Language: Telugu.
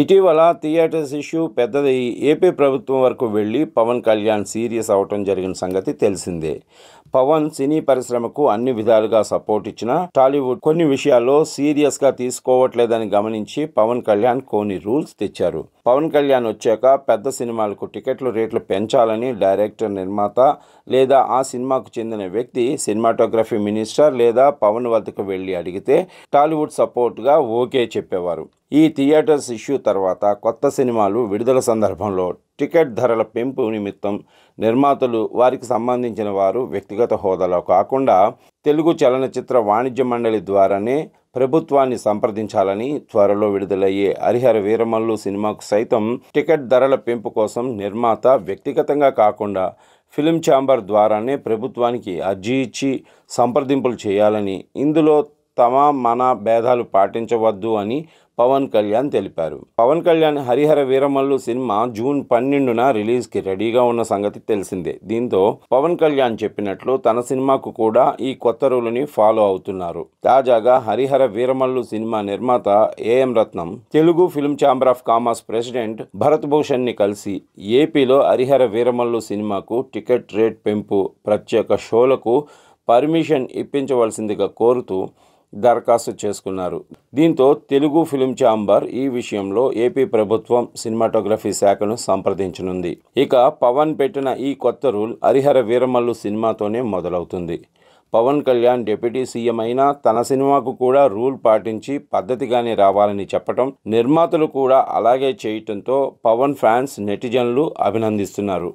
ఇటీవల థియేటర్స్ ఇష్యూ పెద్దది ఏపీ ప్రభుత్వం వరకు వెళ్ళి పవన్ కళ్యాణ్ సీరియస్ అవటం జరిగిన సంగతి తెలిసిందే. పవన్ సినీ పరిశ్రమకు అన్ని విధాలుగా సపోర్ట్ ఇచ్చినా టాలీవుడ్ కొన్ని విషయాల్లో సీరియస్గా తీసుకోవట్లేదని గమనించి పవన్ కళ్యాణ్ కొన్ని రూల్స్ తెచ్చారు. పవన్ కళ్యాణ్ వచ్చాక పెద్ద సినిమాలకు టికెట్లు రేట్లు పెంచాలని డైరెక్టర్, నిర్మాత లేదా ఆ సినిమాకు చెందిన వ్యక్తి సినిమాటోగ్రఫీ మినిస్టర్ లేదా పవన్ వద్దకు వెళ్ళి అడిగితే టాలీవుడ్ సపోర్ట్గా ఓకే చెప్పేవారు. ఈ థియేటర్స్ ఇష్యూ తర్వాత కొత్త సినిమాలు విడుదల సందర్భంలో టికెట్ ధరల పెంపు నిమిత్తం నిర్మాతలు, వారికి సంబంధించిన వారు వ్యక్తిగత హోదాలో కాకుండా తెలుగు చలనచిత్ర వాణిజ్య మండలి ద్వారానే ప్రభుత్వాన్ని సంప్రదించాలని, త్వరలో విడుదలయ్యే హరిహర వీరమల్లు సినిమాకు సైతం టికెట్ ధరల పెంపు కోసం నిర్మాత వ్యక్తిగతంగా కాకుండా ఫిలిం ఛాంబర్ ద్వారానే ప్రభుత్వానికి అర్జీ ఇచ్చి సంప్రదింపులు చేయాలని, ఇందులో తమ మన భేదాలు పాటించవద్దు అని పవన్ కళ్యాణ్ తెలిపారు. పవన్ కళ్యాణ్ హరిహర వీరమల్లు సినిమా జూన్ 12న రిలీజ్కి రెడీగా ఉన్న సంగతి తెలిసిందే. దీంతో పవన్ కళ్యాణ్ చెప్పినట్లు తన సినిమాకు కూడా ఈ కొత్త రూలుని ఫాలో అవుతున్నారు. తాజాగా హరిహర వీరమల్లు సినిమా నిర్మాత AM Ratnam, Telugu film chamber of commerce president Bharat భూషణ్ని కలిసి ఏపీలో హరిహర వీరమల్లు సినిమాకు టికెట్ రేట్ పెంపు, ప్రత్యేక షోలకు పర్మిషన్ ఇప్పించవలసిందిగా కోరుతూ దరఖాస్తు చేసుకున్నారు. దీంతో తెలుగు ఫిలిం ఛాంబర్ ఈ విషయంలో ఏపీ ప్రభుత్వం సినిమాటోగ్రఫీ శాఖను సంప్రదించనుంది. ఇక పవన్ పెట్టిన ఈ కొత్త రూల్ హరిహర వీరమల్లు సినిమాతోనే మొదలవుతుంది. పవన్ కళ్యాణ్ డిప్యూటీ సీఎం అయినా తన సినిమాకు కూడా రూల్ పాటించి పద్ధతిగానే రావాలని చెప్పటం, నిర్మాతలు కూడా అలాగే చేయటంతో పవన్ ఫ్యాన్స్, నెటిజన్లు అభినందిస్తున్నారు.